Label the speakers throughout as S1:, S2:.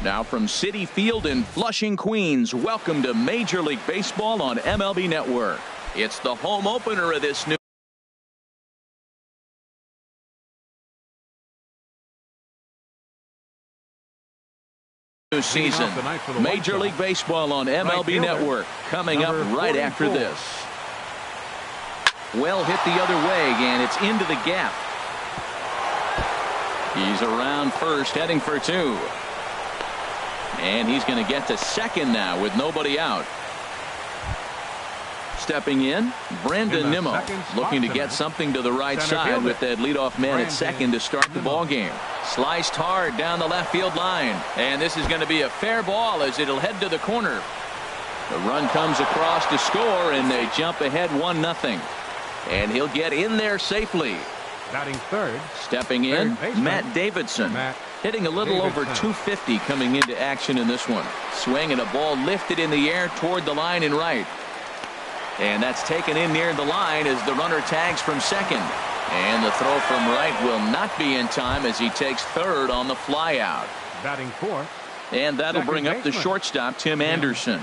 S1: Now from Citi Field in Flushing, Queens, welcome to Major League Baseball on MLB Network. It's the home opener of this new season. Major League Baseball on MLB Network coming up right after this. Well hit the other way, and it's into the gap. He's around first, heading for two. And he's going to get to second now with nobody out. Stepping in, Brandon Nimmo, looking to get something to the right side with that leadoff man at second to start the ball game. Sliced hard down the left field line, and this is going to be a fair ball as it'll head to the corner. The run comes across to score, and they jump ahead 1-0. And he'll get in there safely.
S2: Batting third.
S1: Stepping in, Matt Davidson. Hitting a little over 250 coming into action in this one. Swing and a ball lifted in the air toward the line and right. And that's taken in near the line as the runner tags from second. And the throw from right will not be in time as he takes third on the fly out.
S2: Batting fourth.
S1: And that'll bring up the shortstop, Tim Anderson.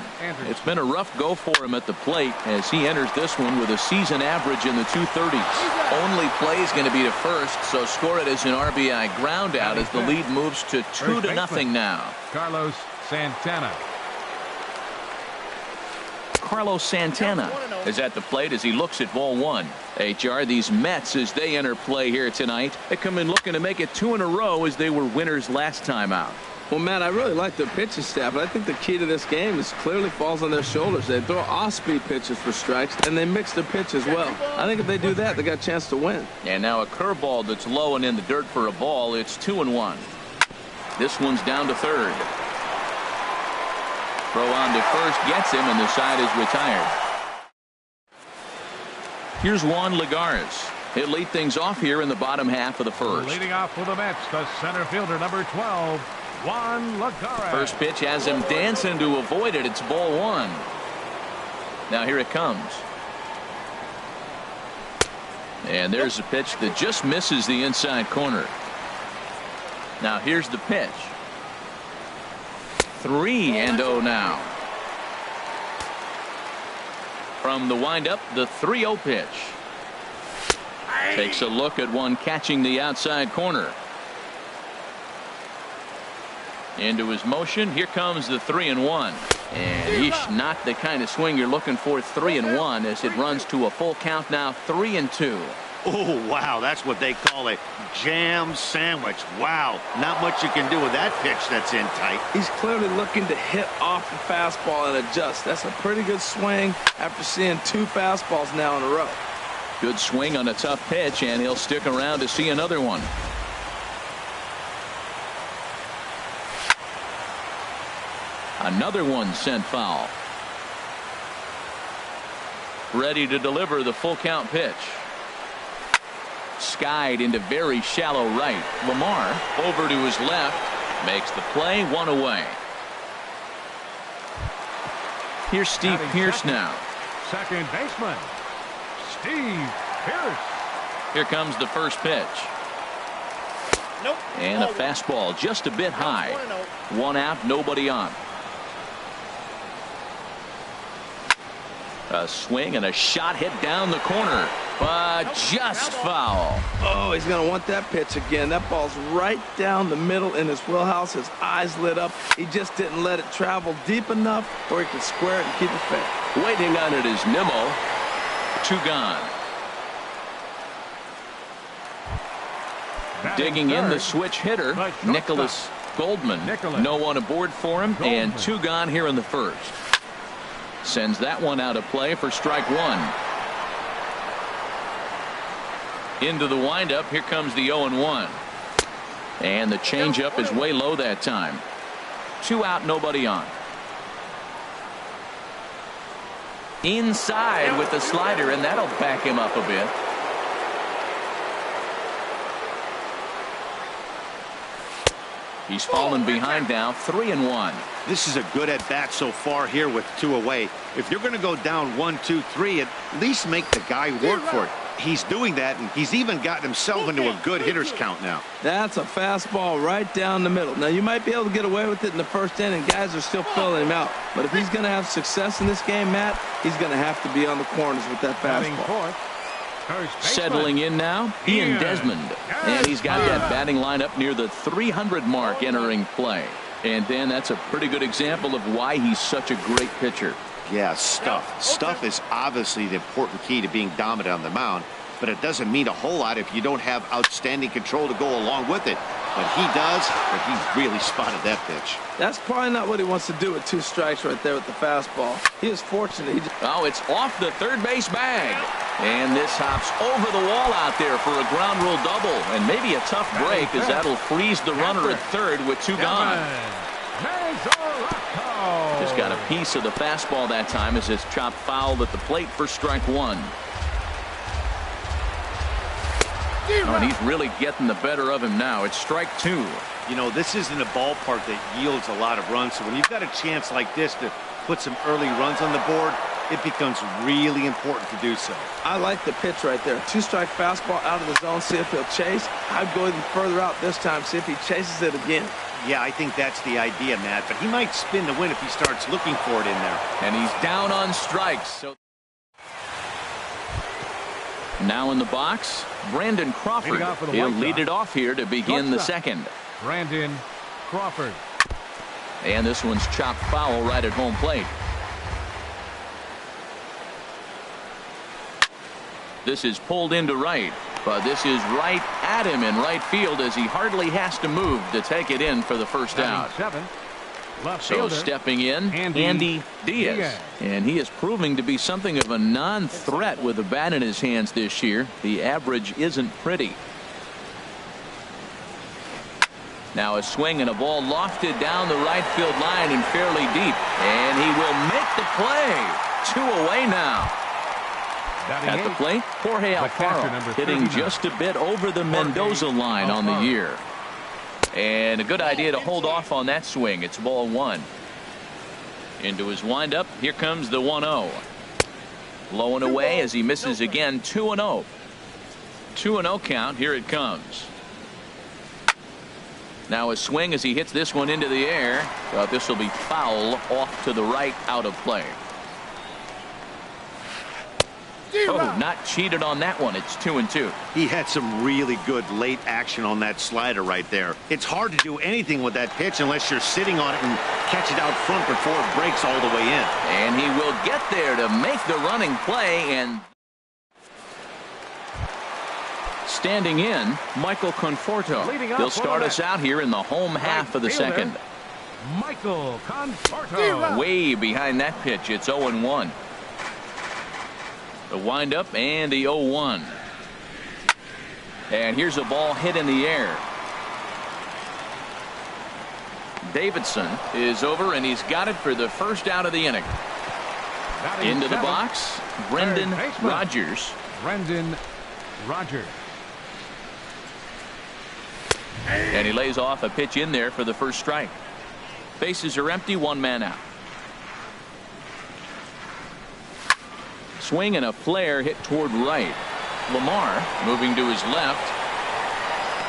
S1: It's been a rough go for him at the plate as he enters this one with a season average in the 230s. Only play is going to be to first, so score it as an RBI ground out as the lead moves to 2-0 now.
S2: Carlos Santana.
S1: Carlos Santana is at the plate as he looks at ball one. HR, these Mets, as they enter play here tonight, they come in looking to make it 2 in a row as they were winners last time out.
S3: Well, Matt, I really like their pitching staff, but I think the key to this game is clearly falls on their shoulders. They throw off-speed pitches for strikes, and they mix their pitch as well. I think if they do that, they got a chance to win.
S1: And now a curveball that's low and in the dirt for a ball. It's 2-1. This one's down to third. Throw on to first gets him, and the side is retired. Here's Juan Lagares. He'll lead things off here in the bottom half of the first.
S2: Leading off for the Mets, the center fielder, number 12. Juan Lagares.
S1: First pitch has him dancing to avoid it. It's ball one. Now here it comes. And there's a pitch that just misses the inside corner. Now here's the pitch. 3-0 now. From the windup, the 3-0 pitch. Takes a look at one catching the outside corner. Into his motion. Here comes the 3-1. And not the kind of swing you're looking for. 3-1 as it runs to a full count now. 3-2.
S4: Oh, wow. That's what they call a jam sandwich. Wow. Not much you can do with that pitch that's in tight.
S3: He's clearly looking to hit off the fastball and adjust. That's a pretty good swing after seeing 2 fastballs now in a row.
S1: Good swing on a tough pitch, and he'll stick around to see another one. Another one sent foul. Ready to deliver the full count pitch. Skied into very shallow right. Lamar over to his left. Makes the play, 1 away. Here's Steve Pearce now.
S2: Second baseman, Steve Pearce.
S1: Here comes the first pitch. And a fastball just a bit high. 1 out, nobody on. A swing and a shot hit down the corner, but just foul.
S3: Oh, he's going to want that pitch again. That ball's right down the middle in his wheelhouse. His eyes lit up. He just didn't let it travel deep enough where he could square it and keep it fair.
S1: Waiting on it is Nimmo. 2 gone. Digging in the switch hitter, Nicholas Goldman. No one aboard for him, and 2 gone here in the first. Sends that one out of play for strike 1. Into the windup. Here comes the 0-1. And the changeup is way low that time. 2 out, nobody on. Inside with the slider, and that'll back him up a bit. He's fallen behind now, 3-1.
S4: This is a good at bat so far here with 2 away. If you're going to go down 1, 2, 3, at least make the guy work for it. He's doing that, and he's even gotten himself into a good hitter's count now.
S3: That's a fastball right down the middle. Now, you might be able to get away with it in the first inning. Guys are still filling him out. But if he's going to have success in this game, Matt, he's going to have to be on the corners with that fastball.
S1: Settling in now, Ian Desmond. And he's got that batting line up near the 300 mark entering play. And Dan, that's a pretty good example of why he's such a great pitcher.
S4: Yeah, stuff. Stuff is obviously the important key to being dominant on the mound, but it doesn't mean a whole lot if you don't have outstanding control to go along with it. But he does, but he really spotted that pitch.
S3: That's probably not what he wants to do with 2 strikes right there with the fastball. He is fortunate.
S1: Oh, it's off the third base bag. And this hops over the wall out there for a ground rule double. And maybe a tough break, as that'll freeze the runner at third with 2 gone. Just got a piece of the fastball that time as it's chopped foul at the plate for strike 1. Oh, and he's really getting the better of him now. It's strike 2.
S4: You know, this isn't a ballpark that yields a lot of runs. So when you've got a chance like this to put some early runs on the board, it becomes really important to do so.
S3: I like the pitch right there. 2-strike fastball out of the zone. See if he'll chase. I'd go even further out this time. See if he chases it again.
S4: Yeah, I think that's the idea, Matt. But he might spin the win if he starts looking for it in there.
S1: And he's down on strikes. So now in the box, Brandon Crawford. He'll lead it off here to begin the second.
S2: Brandon Crawford.
S1: And this one's chopped foul right at home plate. This is pulled into right, but this is right at him in right field as he hardly has to move to take it in for the first out. So stepping in, Andy Diaz. And he is proving to be something of a non-threat with a bat in his hands this year. The average isn't pretty. Now a swing and a ball lofted down the right field line and fairly deep. And he will make the play. 2 away now. At the plate, Jorge Alfaro hitting just a bit over the Mendoza line on the year. And a good idea to hold off on that swing. It's ball 1. Into his windup. Here comes the 1-0. Low and away as he misses again. 2-0. 2-0 count. Here it comes. Now a swing as he hits this one into the air. But this will be foul off to the right, out of play. Oh, not cheated on that one. It's 2-2.
S4: He had some really good late action on that slider right there. It's hard to do anything with that pitch unless you're sitting on it and catch it out front before it breaks all the way in.
S1: And he will get there to make the running play. And standing in, Michael Conforto. He'll start us out here in the home half of the second.
S2: Michael Conforto.
S1: Way behind that pitch. It's 0-1. The windup and the 0-1. And here's a ball hit in the air. Davidson is over, and he's got it for the first out of the inning. Into the box, Brendan Rodgers.
S2: Brendan Rodgers.
S1: And he lays off a pitch in there for the first strike. Bases are empty, 1 man out. Swing and a flare hit toward right. Lamar moving to his left.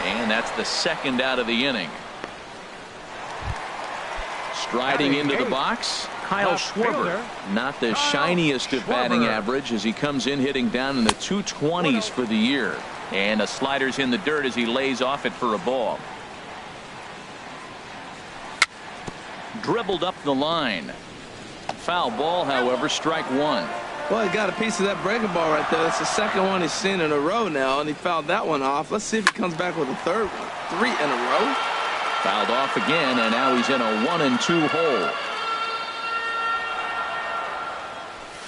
S1: And that's the second out of the inning. Striding into the box, Kyle Schwarber. Not the shiniest of batting average as he comes in hitting down in the 220s for the year. And a slider's in the dirt as he lays off it for a ball. Dribbled up the line. Foul ball, however, strike 1.
S3: Well, he got a piece of that breaking ball right there. That's the second one he's seen in a row now, and he fouled that one off. Let's see if he comes back with a third one. 3 in a row.
S1: Fouled off again, and now he's in a 1-2 hole.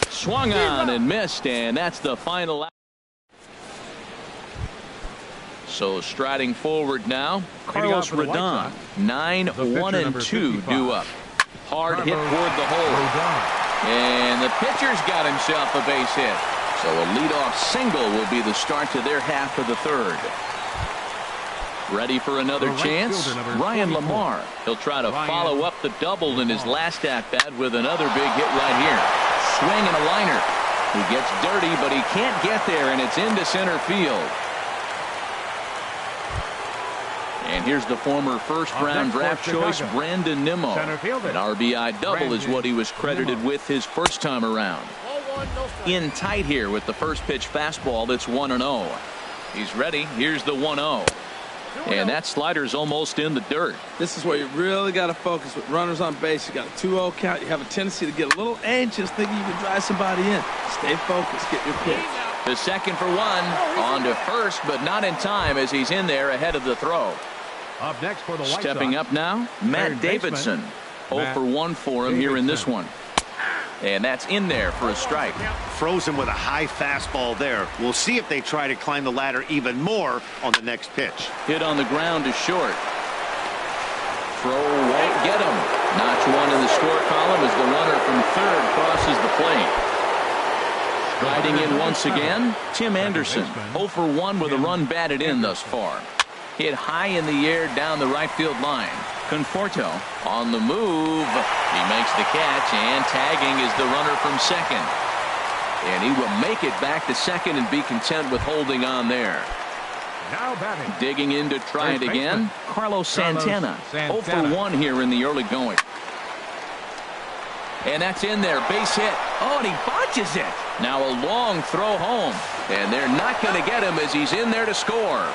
S1: Swung on and missed, and that's the final out. So striding forward now, Carlos Rodon. 9-1-2 due up. Hard hit toward the hole. And the pitcher's got himself a base hit. So a leadoff single will be the start to their half of the third. Ready for another chance? Ryan Lamar. He'll try to follow up the double in his last at bat with another big hit right here. Swing and a liner. He gets dirty, but he can't get there, and it's into center field. And here's the former first-round draft choice, Brandon Nimmo. An RBI double is what he was credited with his first time around. In tight here with the first pitch fastball that's 1-0. He's ready. Here's the 1-0. And that slider's almost in the dirt.
S3: This is where you really got to focus with runners on base. You got a 2-0 count. You have a tendency to get a little anxious thinking you can drive somebody in. Stay focused. Get your pitch.
S1: The second for one. On to first, but not in time as he's in there ahead of the throw.
S2: Up next for the White
S1: Stepping
S2: Sox,
S1: up now, Matt Davidson. 0 for 1 for him here in this one. And that's in there for a strike.
S4: Frozen with a high fastball there. We'll see if they try to climb the ladder even more on the next pitch.
S1: Hit on the ground is short. Throw won't get him. Notch one in the score column as the runner from third crosses the plate. Riding in once again, Tim Anderson. 0 for 1 with a run batted in thus far. Hit high in the air down the right field line. Conforto on the move. He makes the catch, and tagging is the runner from second. And he will make it back to second and be content with holding on there.
S2: Now batting.
S1: Digging in to try it again, Carlos Santana. 0 for 1 here in the early going. And that's in there, base hit. Oh, and he botches it. Now a long throw home, and they're not going to get him as he's in there to score.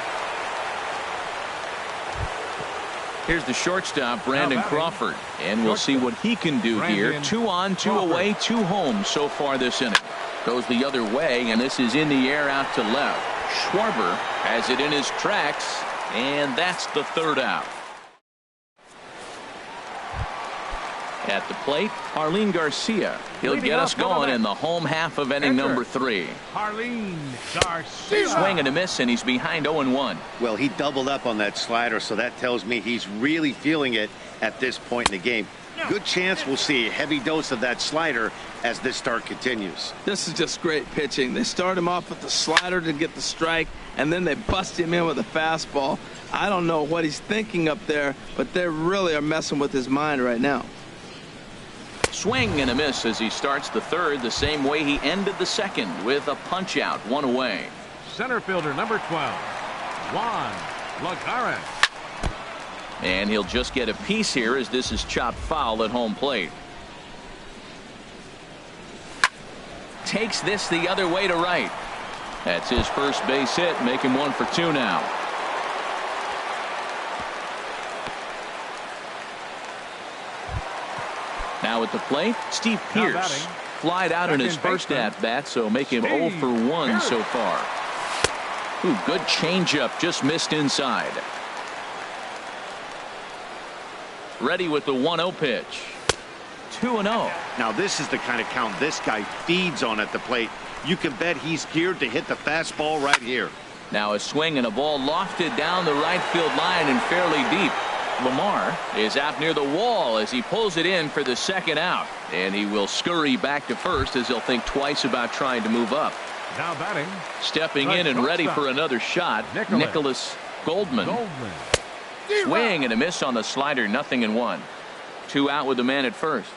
S1: Here's the shortstop, Brandon Crawford, and we'll see what he can do here. 2 on, 2 away, 2 home so far this inning. Goes the other way, and this is in the air out to left. Schwarber has it in his tracks, and that's the third out. At the plate, Harleen Garcia. He'll get us going in the home half of inning number 3.
S2: Harleen Garcia.
S1: Swing and a miss, and he's behind 0-1.
S4: Well, he doubled up on that slider, so that tells me he's really feeling it at this point in the game. Good chance we'll see a heavy dose of that slider as this start continues.
S3: This is just great pitching. They start him off with the slider to get the strike, and then they bust him in with a fastball. I don't know what he's thinking up there, but they really are messing with his mind right now.
S1: Swing and a miss as he starts the third the same way he ended the second with a punch out, 1 away.
S2: Center fielder number 12, Juan Lagares.
S1: And he'll just get a piece here as this is chopped foul at home plate. Takes this the other way to right. That's his first base hit, make him 1 for 2 now. Now at the plate, Steve Pearce. Flied out in his first at-bat, so make him 0 for 1 so far. Ooh, good changeup, just missed inside. Ready with the 1-0 pitch. 2-0.
S4: Now this is the kind of count this guy feeds on at the plate. You can bet he's geared to hit the fastball right here.
S1: Now a swing and a ball lofted down the right field line and fairly deep. Lamar is out near the wall as he pulls it in for the second out, and he will scurry back to first as he'll think twice about trying to move up.
S2: Now batting.
S1: Stepping in and ready for another shot, Nicholas Goldman. Swing and a miss on the slider, 0-1. 2 out with the man at first.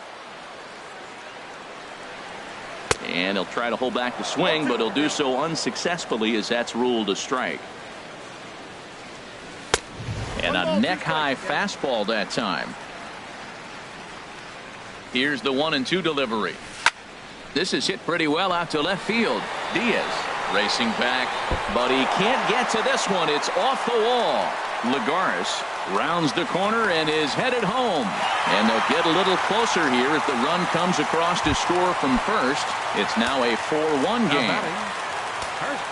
S1: And he'll try to hold back the swing, but he'll do so unsuccessfully as that's ruled a strike. And a neck-high fastball that time. Here's the 1-2 delivery. This is hit pretty well out to left field. Diaz racing back, but he can't get to this one. It's off the wall. Lagares rounds the corner and is headed home. And they'll get a little closer here as the run comes across to score from first. It's now a 4-1 game.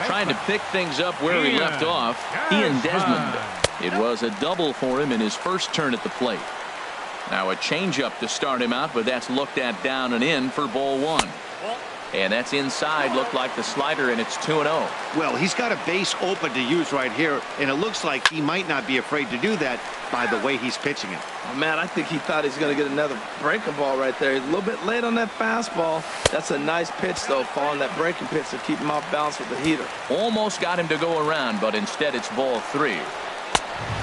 S1: Trying to pick things up where he left off, Ian Desmond. It was a double for him in his first turn at the plate. Now a changeup to start him out, but that's looked at down and in for ball 1. And that's inside, looked like the slider, and it's 2-0.
S4: Well, he's got a base open to use right here, and it looks like he might not be afraid to do that by the way he's pitching it.
S3: Oh, man, I think he thought he's going to get another breaking ball right there. He's a little bit late on that fastball. That's a nice pitch, though, following that breaking pitch to keep him off balance with the heater.
S1: Almost got him to go around, but instead it's ball 3.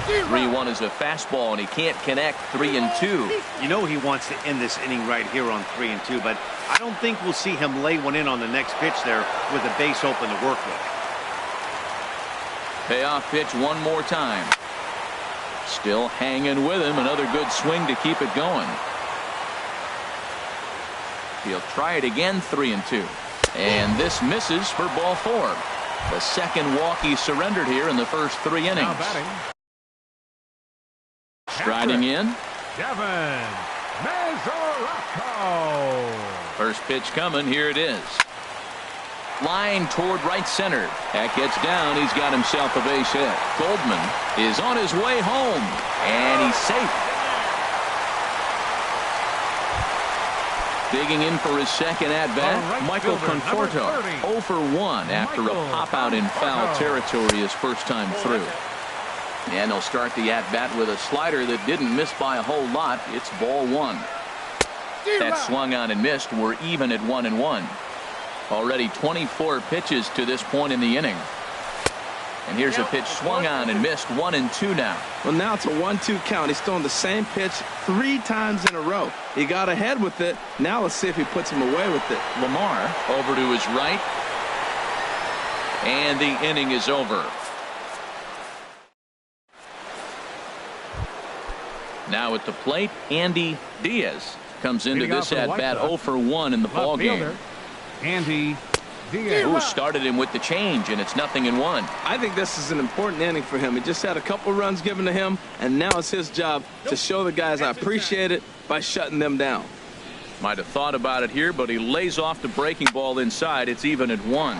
S1: 3-1 is a fastball, and he can't connect. 3-2.
S4: You know he wants to end this inning right here on 3-2, but I don't think we'll see him lay one in on the next pitch there with a base open to work with.
S1: Payoff pitch one more time. Still hanging with him. Another good swing to keep it going. He'll try it again. 3-2. And this misses for ball 4. The second walk he surrendered here in the first 3 innings.
S2: Now batting.
S1: Striding in.
S2: Devin Mesoraco.
S1: First pitch coming. Here it is. Line toward right center. That gets down. He's got himself a base hit. Goldman is on his way home, and he's safe. Digging in for his second at-bat, Michael Conforto. 0 for 1 after a pop-out in foul territory his first time through. And he'll start the at-bat with a slider that didn't miss by a whole lot. It's ball 1. That swung on and missed. We're even at 1-1. Already 24 pitches to this point in the inning. And here's a pitch swung on and missed. 1-2 now.
S3: Well, now it's a 1-2 count. He's throwing the same pitch 3 times in a row. He got ahead with it. Now let's see if he puts him away with it.
S1: Lamar over to his right. And the inning is over. Now at the plate, Andy Diaz comes into this at-bat 0 for 1 in the ball game.
S2: Andy Diaz.
S1: Who started him with the change, and it's 0-1.
S3: I think this is an important inning for him. He just had a couple runs given to him, and now it's his job to show the guys I appreciate it by shutting them down.
S1: Might have thought about it here, but he lays off the breaking ball inside. It's even at 1.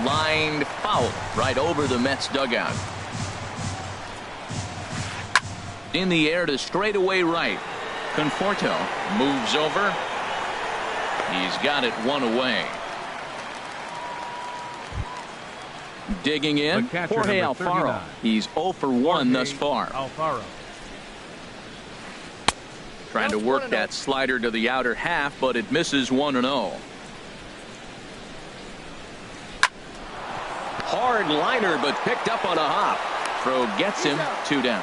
S1: Lined foul right over the Mets dugout. In the air to straightaway right. Conforto moves over. He's got it 1 away. Digging in, Jorge Alfaro. He's 0 for 1 thus far.
S2: Alfaro.
S1: Trying to work that slider to the outer half, but it misses 1-0. Hard liner, but picked up on a hop. Throw gets him. 2 down.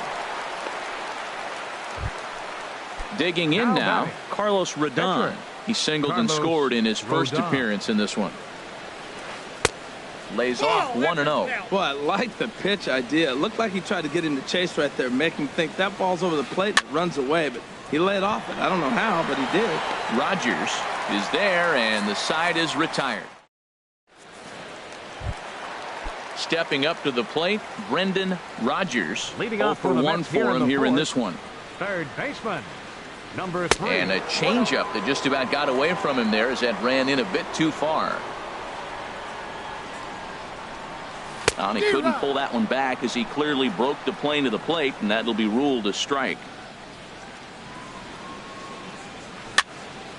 S1: Digging in now, Carlos Rodon. He singled and scored in his first appearance in this one. Lays off 1-0.
S3: Well, I like the pitch idea. It looked like he tried to get him to chase right there, make him think that ball's over the plate and runs away, but he laid off it. I don't know how, but he did.
S1: Rogers is there, and the side is retired. Stepping up to the plate, Brendan Rogers.
S2: Leading
S1: 0
S2: off
S1: for 1 for him here in this one.
S2: Third baseman, number 3.
S1: And a changeup that just about got away from him there as that ran in a bit too far. And he couldn't pull that one back as he clearly broke the plane to the plate, and that'll be ruled a strike.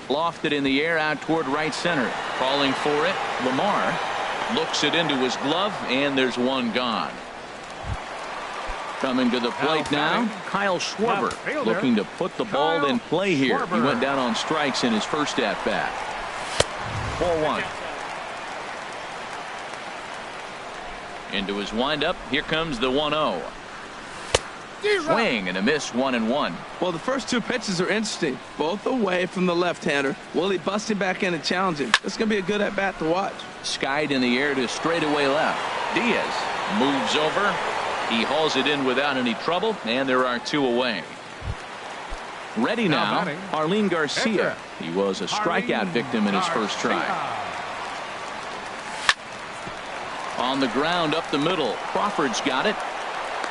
S1: Lofted in the air out toward right center. Calling for it. Lamar looks it into his glove, and there's one gone. Coming to the plate now, Kyle Schwarber looking to put the ball in play here. He went down on strikes in his first at-bat. 4-1. Into his windup. Here comes the 1-0. Swing and a miss. 1-1.
S3: Well, the first 2 pitches are interesting. Both away from the left-hander. Will he bust him back in and challenge him? This is going to be a good at-bat to watch.
S1: Skied in the air to straightaway left. Diaz moves over. He hauls it in without any trouble, and there are 2 away. Ready now, Arlene Garcia. He was a strikeout victim in his first try. On the ground up the middle. Crawford's got it.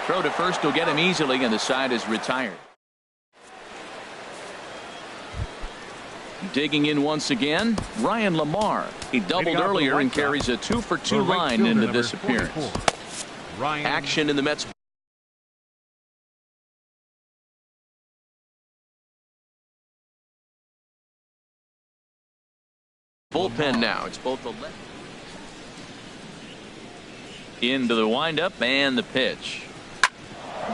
S1: Throw to first will get him easily, and the side is retired. Digging in once again, Ryan Lamar. He doubled earlier and carries a 2 for 2 line into this appearance. Action in the Mets. Bullpen now. It's both the left. Into the windup and the pitch.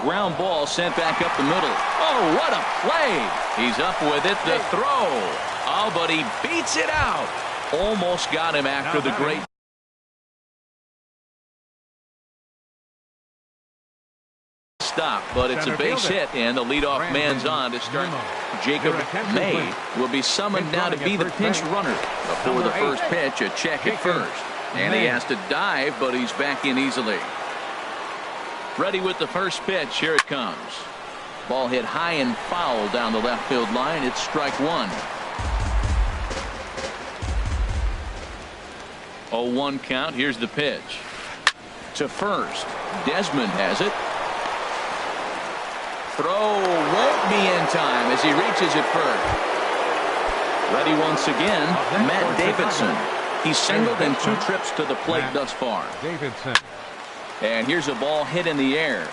S1: Ground ball sent back up the middle. Oh, what a play. He's up with it. The throw. Oh, but he beats it out. Almost got him after the great. stop, but it's a base hit, and the leadoff man's on to start. Jacob May will be summoned now to be the pinch runner. Before the first pitch, a check at first. And he has to dive, but he's back in easily. Ready with the first pitch. Here it comes. Ball hit high and foul down the left field line. It's strike one. 0-1 count. Here's the pitch. To first. Desmond has it. Throw won't be in time as he reaches it first. Ready once again, Matt Davidson. He's singled in 2 trips to the plate thus far.
S2: Davidson.
S1: And here's a ball hit in the air.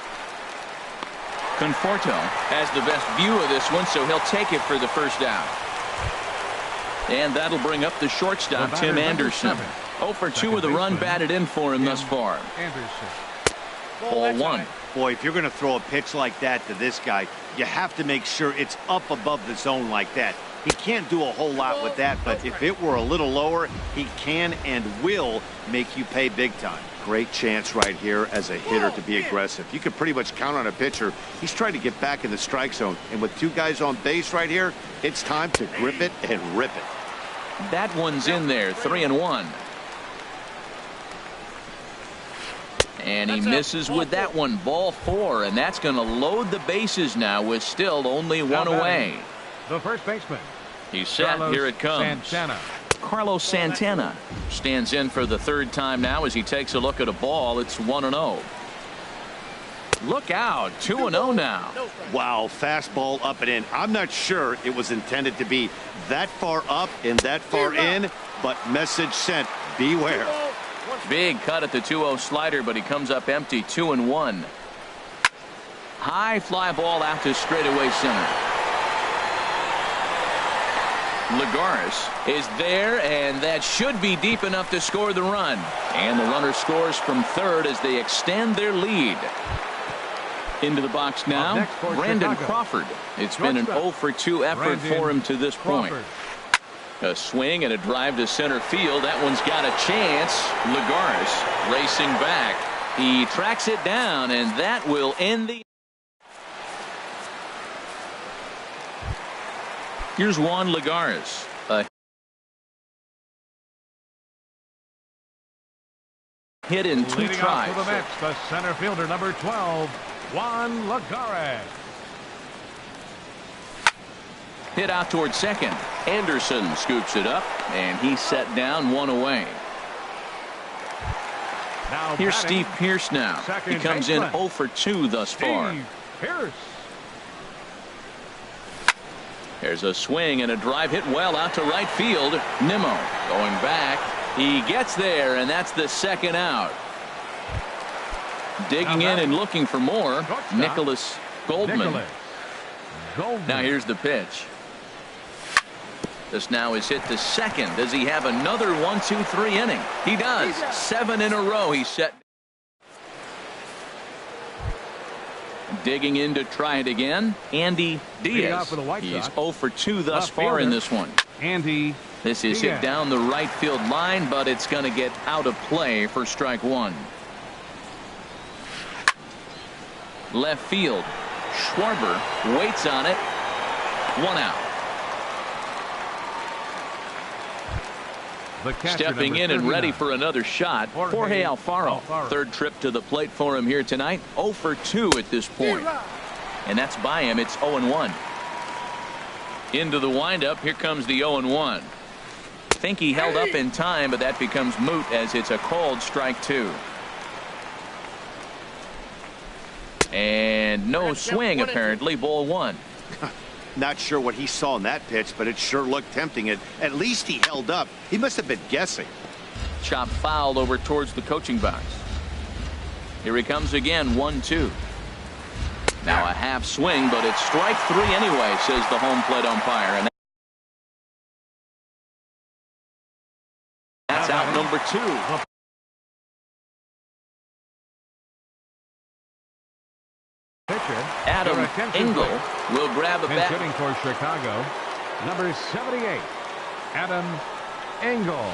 S1: Conforto has the best view of this one, so he'll take it for the first out. And that'll bring up the shortstop, Tim Anderson. 0 for 2 with a run batted in for him thus far. Ball one.
S4: Boy, if you're going to throw a pitch like that to this guy, you have to make sure it's up above the zone like that. He can't do a whole lot with that, but if it were a little lower, he can and will make you pay big time. Great chance right here as a hitter to be aggressive. You can pretty much count on a pitcher. He's trying to get back in the strike zone, and with 2 guys on base right here, it's time to grip it and rip it.
S1: That one's in there, 3-1. And he misses with that one. Ball 4, and that's going to load the bases now with still only 1 away.
S2: The first baseman.
S1: He's set. Here it comes. Carlos Santana stands in for the 3rd time now as he takes a look at a ball. It's 1-0. Look out, 2-0 now.
S4: Wow, fastball up and in. I'm not sure it was intended to be that far up and that far in, but message sent. Beware.
S1: Big cut at the 2-0 slider, but he comes up empty. 2-1. High fly ball out to straightaway center. Lagares is there, and that should be deep enough to score the run. And the runner scores from third as they extend their lead. Into the box now, Brandon Crawford. It's been an 0 for 2 effort for him to this point. A swing and a drive to center field. That one's got a chance. Lagares racing back. He tracks it down, and that will end the. Here's Juan Lagares. A hit in 2
S2: Leading
S1: tries.
S2: off for the Mets, the center fielder, number 12, Juan Lagares.
S1: Hit out toward second. Anderson scoops it up, and he's set down 1 away.
S2: Now
S1: Here's
S2: batting,
S1: Steve Pearce now. He comes in 0 for 2 thus far.
S2: Steve Pearce.
S1: There's a swing and a drive hit well out to right field. Nimmo going back. He gets there, and that's the 2nd out. Digging in and looking for more, Nicholas Goldman. Now here's the pitch. This now is hit to second. Does he have another 1-2-3 inning? He does. 7 in a row. He's set. Digging in to try it again. Andy Diaz. He's 0 for 2 thus far in this one.
S2: Andy.
S1: This is hit down the right field line, but it's going to get out of play for strike 1. Left field. Schwarber waits on it. 1 out. Stepping in and ready for another shot, Jorge Alfaro. 3rd trip to the plate for him here tonight. 0 for 2 at this point. And that's by him. It's 0-1. Into the windup. Here comes the 0-1. Think he held up in time, but that becomes moot as it's a called strike 2. And no swing, apparently. Ball 1.
S4: Not sure what he saw in that pitch, but it sure looked tempting. At least he held up. He must have been guessing.
S1: Chop fouled over towards the coaching box. Here he comes again. 1-2. Now a half swing, but it's strike 3 anyway, says the home plate umpire. And that's out number 2. Adam Engel will grab a bat.
S2: Hitting for Chicago, number 78, Adam Engel.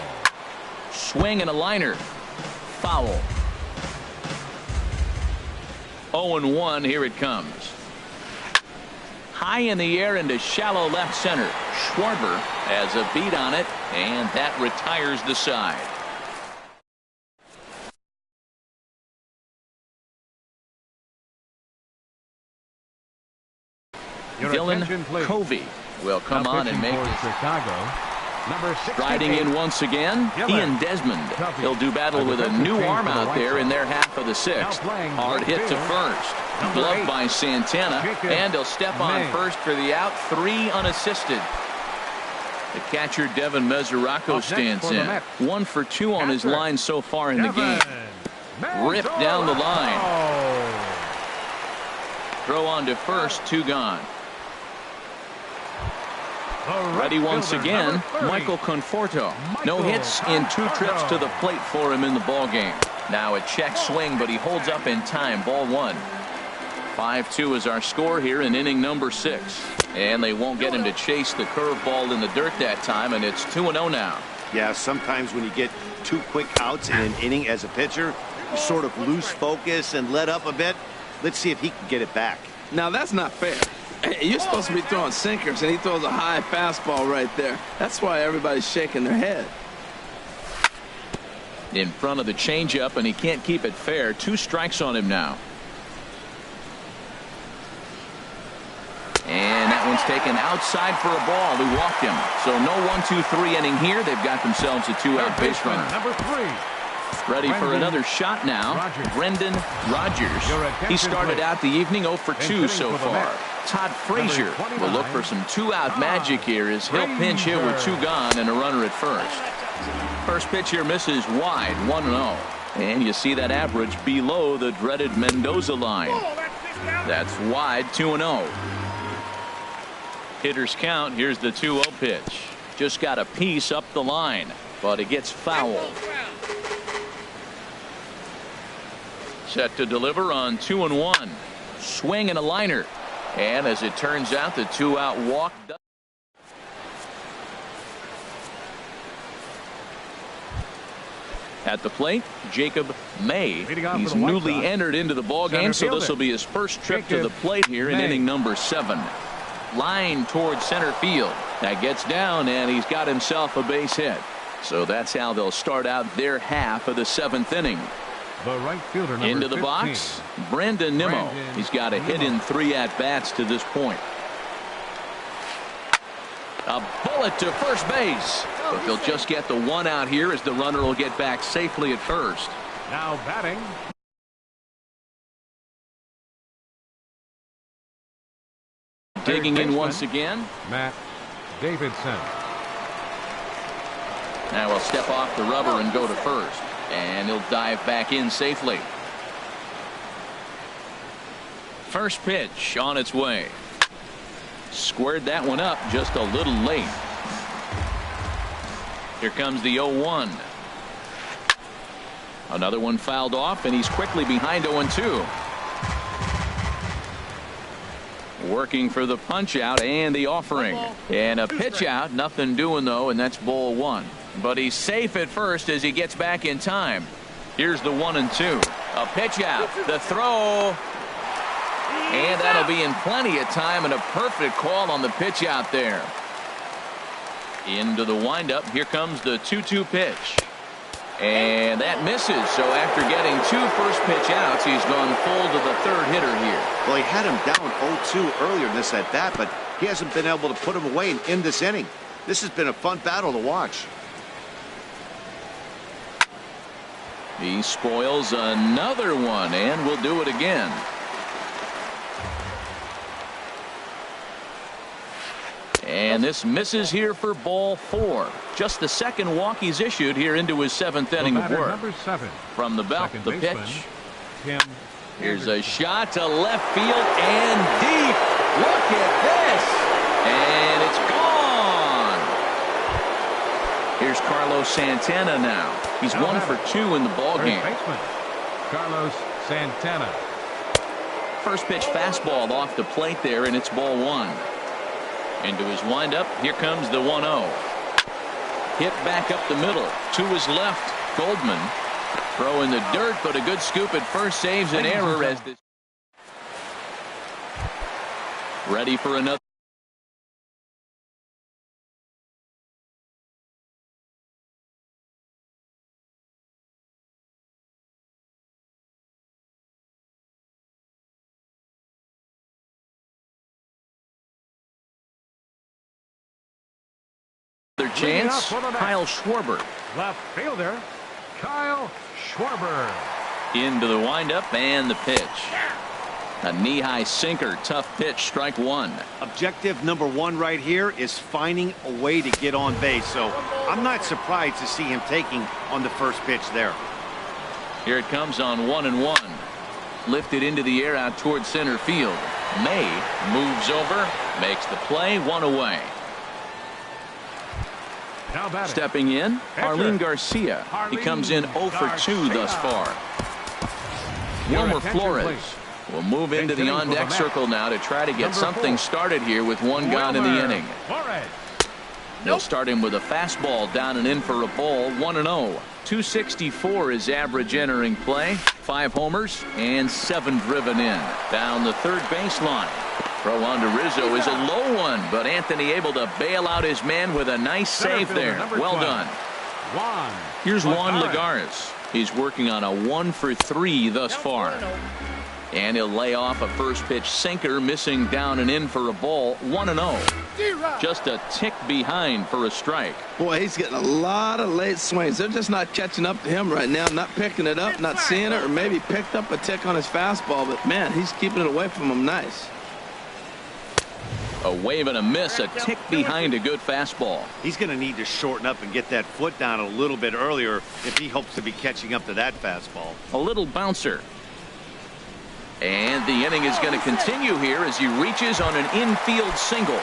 S1: Swing and a liner. Foul. 0-1. Here it comes. High in the air into shallow left center. Schwarber has a beat on it, and that retires the side. Dylan Covey will come on and make this.
S2: Chicago.
S1: Striding in once again, Ian Desmond. He'll do battle with a new arm out there in their half of the sixth. Hard hit to first. Gloved by Santana, and he'll step on first for the out. 3 unassisted. The catcher Devin Mesoraco stands in. 1 for 2 on his line so far in the game. Ripped down the line. Throw on to first, 2 gone. Ready once again, Michael Conforto. No hits in 2 trips to the plate for him in the ballgame. Now a check swing, but he holds up in time. Ball 1. 5-2 is our score here in inning number 6. And they won't get him to chase the curveball in the dirt that time, and it's 2-0 now.
S4: Yeah, sometimes when you get 2 quick outs in an inning as a pitcher, you sort of lose focus and let up a bit. Let's see if he can get it back.
S3: Now, that's not fair. You're supposed to be throwing sinkers, and he throws a high fastball right there. That's why everybody's shaking their head.
S1: In front of the changeup, and he can't keep it fair. 2 strikes on him now. And that one's taken outside for a ball. He walked him. So no 1-2-3 inning here. They've got themselves a 2-out base runner.
S2: Number 3.
S1: Ready for another shot now. Brendan Rodgers. He started out the evening 0 for 2 so far. Todd Frazier will look for some 2-out magic here as he'll pinch hit with 2 gone and a runner at first. First pitch here misses wide, 1-0. And you see that average below the dreaded Mendoza line. That's wide, 2-0. Hitters count. Here's the 2-0 pitch. Just got a piece up the line, but it gets fouled. Set to deliver on 2-1. Swing and a liner. And as it turns out, the 2-out walk. At the plate, Jacob May. He's newly entered into the ballgame, so this will be his first trip to the plate here in inning number 7. Line towards center field. That gets down, and he's got himself a base hit. So that's how they'll start out their half of the 7th inning.
S2: The right fielder, number
S1: into the
S2: 15.
S1: box, Brandon Nimmo. He's got a hit in 3 at-bats to this point. A bullet to first base. But they'll just get the 1 out here as the runner will get back safely at first.
S2: Now batting.
S1: Digging in once again.
S2: Matt Davidson.
S1: Now he'll step off the rubber and go to first. And he'll dive back in safely. First pitch on its way. Squared that one up just a little late. Here comes the 0-1. Another one fouled off, and he's quickly behind 0-2. Working for the punch out and the offering. And a pitch out. Nothing doing, though, and that's ball 1. But he's safe at first as he gets back in time. Here's the 1-2. A pitch out. The throw. And that'll be in plenty of time, and a perfect call on the pitch out there. Into the windup. Here comes the 2-2 pitch. And that misses. So after getting 2 first pitch outs, he's gone full to the 3rd hitter here.
S4: Well, he had him down 0-2 earlier in this at bat, but he hasn't been able to put him away in this inning. This has been a fun battle to watch.
S1: He spoils another one, and will do it again. And this misses here for ball 4. Just the 2nd walk he's issued here into his 7th inning of work.
S2: Number 7.
S1: From the belt, the pitch.
S2: Tim
S1: Here's a shot to left field and deep. Look at this. And it's gone. Here's Carlos Santana now. He's 1 for 2 in the ballgame.
S2: Carlos Santana.
S1: First pitch fastball off the plate there, and it's ball 1. Into his windup. Here comes the 1-0. Hit back up the middle. To his left, Goldman. Throw in the dirt, but a good scoop at first saves an error as this. Ready for another chance. Kyle Schwarber.
S2: Left fielder, Kyle Schwarber.
S1: Into the windup and the pitch. A knee-high sinker. Tough pitch. Strike one.
S4: Objective number one right here is finding a way to get on base. So I'm not surprised to see him taking on the first pitch there.
S1: Here it comes on 1-1. Lifted into the air out towards center field. May moves over. Makes the play. One away. Stepping in, Arlene Garcia. He comes in 0 for 2 thus far. Wilmer Flores will move into the on-deck circle now to try to get something started here with one gone in the inning. They'll start him with a fastball down and in for a ball. 1-0. 264 is average entering play. 5 homers and 7 driven in. Down the third baseline. Throw on to Rizzo is a low one, but Anthony able to bail out his man with a nice save there. Well done. Here's Juan Lagares. He's working on a 1 for 3 thus far. And he'll lay off a first pitch sinker, missing down and in for a ball. 1-0. Just a tick behind for a strike.
S3: Boy, he's getting a lot of late swings. They're just not catching up to him right now, not picking it up, not seeing it, or maybe picked up a tick on his fastball. But, man, he's keeping it away from him nice.
S1: A wave and a miss, a tick behind a good fastball.
S4: He's going to need to shorten up and get that foot down a little bit earlier if he hopes to be catching up to that fastball.
S1: A little bouncer. And the inning is going to continue here as he reaches on an infield single.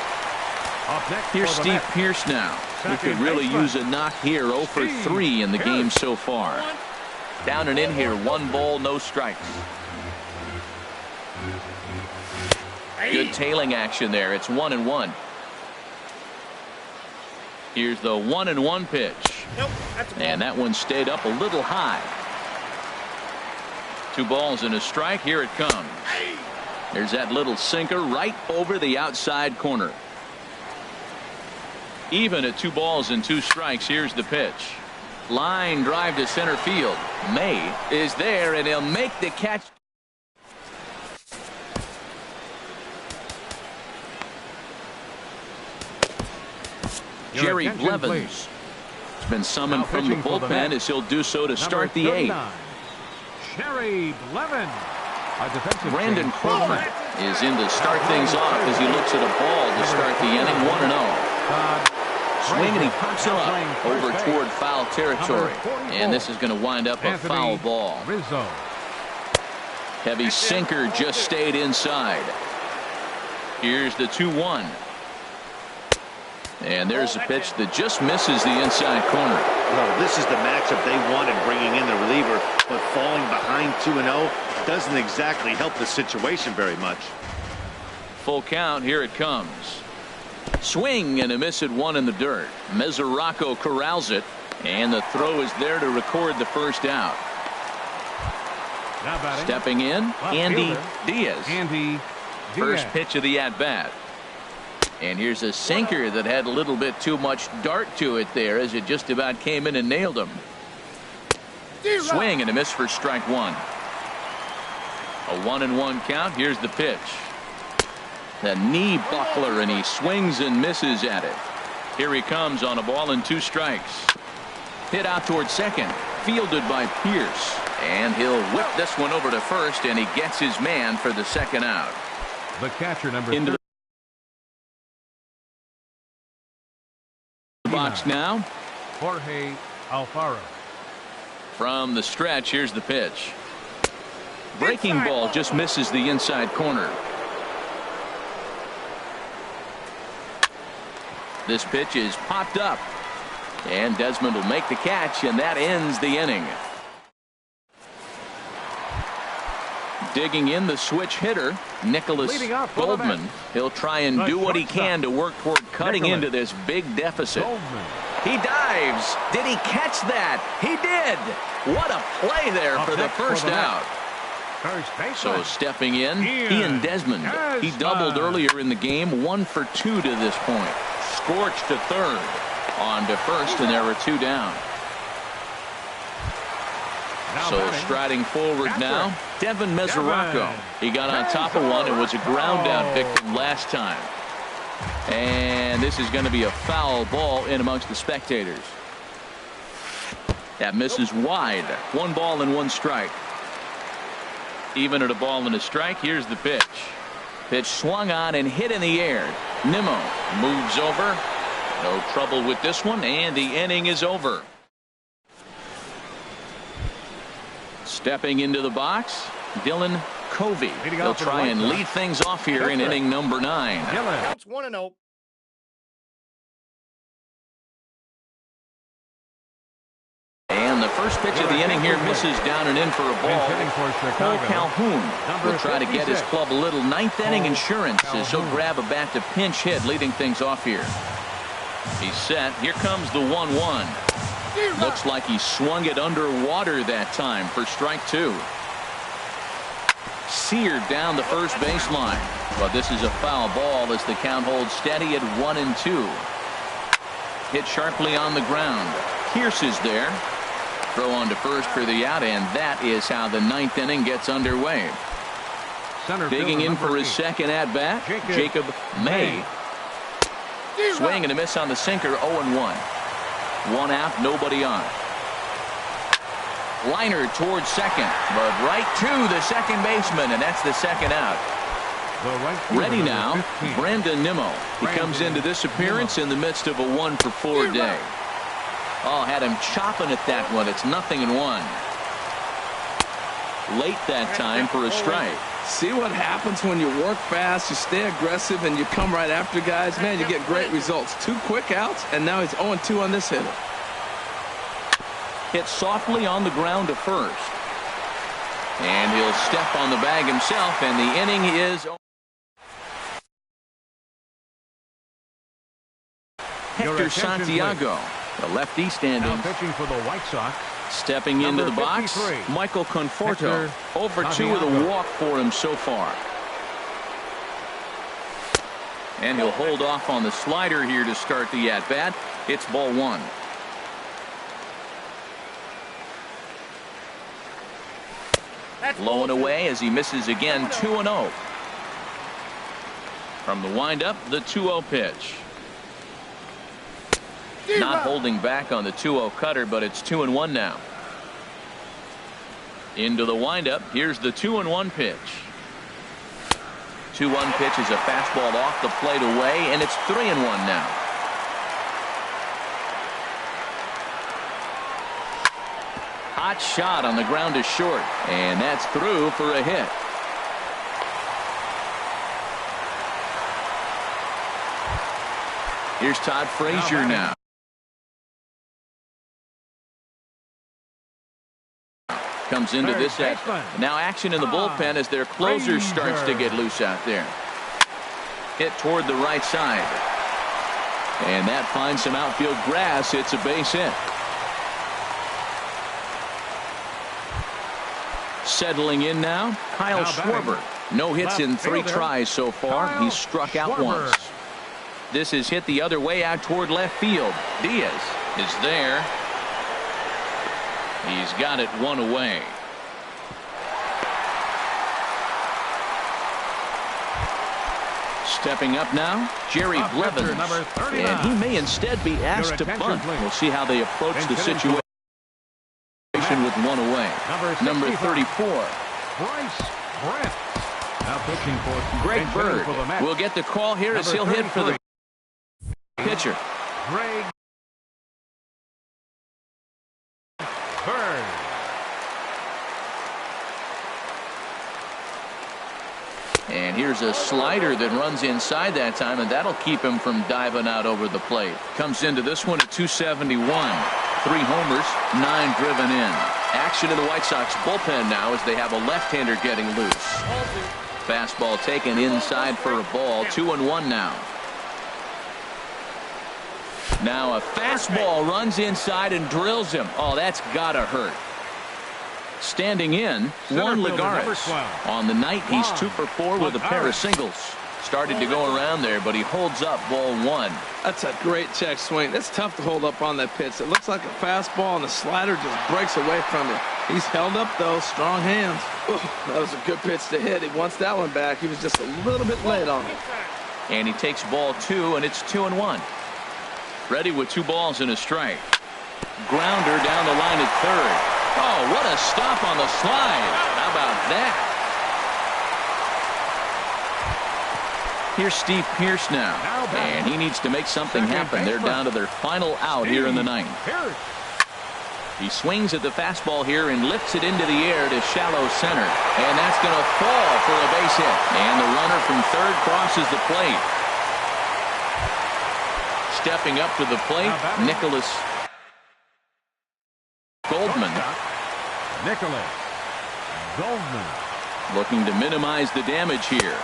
S1: Here's Steve Pearce now. He could really use a knock here. 0 for 3 in the game so far. Down and in here, 1 ball, no strikes. Good tailing action there. It's 1-1. Here's the 1-1 pitch. And that one stayed up a little high. 2 balls and a strike. Here it comes. There's that little sinker right over the outside corner. Even at 2 balls and 2 strikes. Here's the pitch. Line drive to center field. May is there, and he'll make the catch. Jerry Blevins has been summoned from the bullpen as he'll do so to start the 8th.
S2: Jerry Blevins.
S1: Brandon Crawford is in to start things off as he looks at a ball to start the inning. 1-0. Swing, and he pops it up over toward foul territory. And this is going to wind up a foul ball. Heavy sinker just stayed inside. Here's the 2-1. And there's a pitch that just misses the inside corner.
S4: Well, this is the matchup they wanted, bringing in the reliever, but falling behind 2-0 doesn't exactly help the situation very much.
S1: Full count. Here it comes. Swing and a miss at 1 in the dirt. Mesoraco corrals it, and the throw is there to record the first out. Stepping in, Andy Diaz. First pitch of the at-bat. And here's a sinker that had a little bit too much dart to it there as it just about came in and nailed him. Swing and a miss for strike 1. A 1-1 count. Here's the pitch. The knee buckler, and he swings and misses at it. Here he comes on a ball and 2 strikes. Hit out towards second. Fielded by Pearce. And he'll whip this one over to first, and he gets his man for the second out.
S2: The catcher, number
S1: into the box now.
S2: Jorge Alfaro.
S1: From the stretch, here's the pitch. Breaking ball just misses the inside corner. This pitch is popped up, and Desmond will make the catch, and that ends the inning. Digging in the switch hitter, Nicholas Goldman. He'll try and do what he can to work toward cutting into this big deficit. He dives. Did he catch that? He did. What a play there for the first out.
S2: First baseman.
S1: So stepping in, Ian Desmond. He doubled earlier in the game, 1 for 2 to this point. Scorched to third, on to first, and there were 2 down. So striding forward now, Devin Mesoraco. He got on top of one and was a ground out victim last time. And this is going to be a foul ball in amongst the spectators. That misses wide. 1 ball and 1 strike. Even at a ball and a strike, here's the pitch. Pitch swung on and hit in the air. Nimmo moves over. No trouble with this one, and the inning is over. Stepping into the box, Dylan Covey. He'll try and lead things off here in inning number 9.
S5: Counts 1-0.
S1: And the first pitch of the inning here misses down and in for a ball. Cole Calhoun will try to get his club a little ninth inning insurance as he'll grab a bat to pinch hit, leading things off here. He's set. Here comes the 1-1. Looks like he swung it underwater that time for strike 2. Seared down the first baseline. But this is a foul ball as the count holds steady at 1-2. Hit sharply on the ground. Pierce is there. Throw on to first for the out, and that is how the 9th inning gets underway. Digging in for his second at bat, Jacob May. Swing and a miss on the sinker, 0-1. 1 out, nobody on. Liner towards second, but right to the second baseman, and that's the second out. Ready now, Brandon Nimmo. He comes into this appearance in the midst of a 1 for 4 day. Oh, had him chopping at that one. It's 0-1. Late that time for a strike.
S3: See what happens when you work fast, you stay aggressive, and you come right after guys. Man, you get great results. 2 quick outs, and now he's 0-2 on this hitter.
S1: Hit softly on the ground to first. And he'll step on the bag himself, and the inning is Hector Santiago, the lefty standing.
S2: Now pitching for the White Sox.
S1: Stepping into the box, Michael Conforto. Over 2 with a walk for him so far. And he'll hold off on the slider here to start the at-bat. It's ball 1. Low and away as he misses again, 2-0. From the windup, the 2-0 pitch. Not holding back on the 2-0 cutter, but it's 2-1 now. Into the windup. Here's the 2-1 pitch. 2-1 pitch is a fastball off the plate away, and it's 3-1 now. Hot shot on the ground to short, and that's through for a hit. Here's Todd Frazier now. Comes into this set. Now action in the bullpen as their closer starts to get loose out there. Hit toward the right side. And that finds some outfield grass. It's a base hit. Settling in now, Kyle Schwarber. No hits in 3 tries so far. He's struck out once. This is hit the other way out toward left field. Diaz is there. He's got it 1 away. Stepping up now, Jerry Blevins. And he may instead be asked to bunt. We'll see how they approach the situation with 1 away. Number 34. Greg Bird will get the call here as he'll hit for the pitcher.
S2: Greg Bird.
S1: And here's a slider that runs inside that time, and that'll keep him from diving out over the plate. Comes into this one at 271. 3 homers, 9 driven in. Action in the White Sox bullpen now as they have a left-hander getting loose. Fastball taken inside for a ball. 2-1 now. Now a fastball runs inside and drills him. Oh, that's gotta hurt. Standing in, Juan Lagares. On the night, he's 2 for 4 with a pair of singles. Started to go around there, but he holds up ball 1.
S3: That's a great check swing. It's tough to hold up on that pitch. It looks like a fastball, and the slider just breaks away from you. He's held up, though. Strong hands. Ooh, that was a good pitch to hit. He wants that one back. He was just a little bit late on it.
S1: And he takes ball 2, and it's 2-1. Ready with 2 balls and a strike. Grounder down the line at third. Oh, what a stop on the slide. How about that? Here's Steve Pearce now. And he needs to make something happen. They're down to their final out here in the 9th. He swings at the fastball here and lifts it into the air to shallow center. And that's going to fall for a base hit. And the runner from third crosses the plate. Stepping up to the plate, Nicholas Goldman. Looking to minimize the damage here.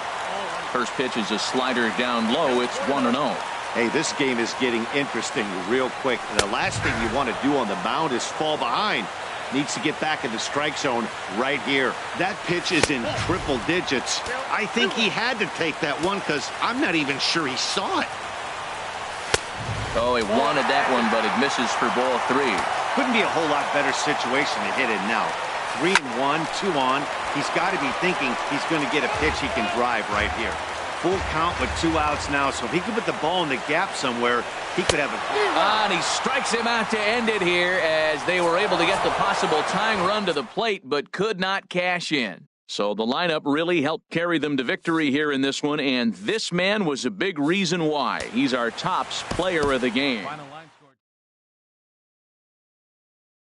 S1: First pitch is a slider down low. It's 1-0.
S4: Hey, this game is getting interesting real quick. And the last thing you want to do on the mound is fall behind. Needs to get back in the strike zone right here. That pitch is in triple digits. I think he had to take that one because I'm not even sure he saw it.
S1: Oh, he wanted that one, but it misses for ball 3.
S4: Couldn't be a whole lot better situation to hit it now. 3-1, 2 on. He's got to be thinking he's going to get a pitch he can drive right here. Full count with 2 outs now, so if he could put the ball in the gap somewhere, he could have a...
S1: And he strikes him out to end it here as they were able to get the possible tying run to the plate, but could not cash in. So the lineup really helped carry them to victory here in this one, and this man was a big reason why. He's our tops player of the game.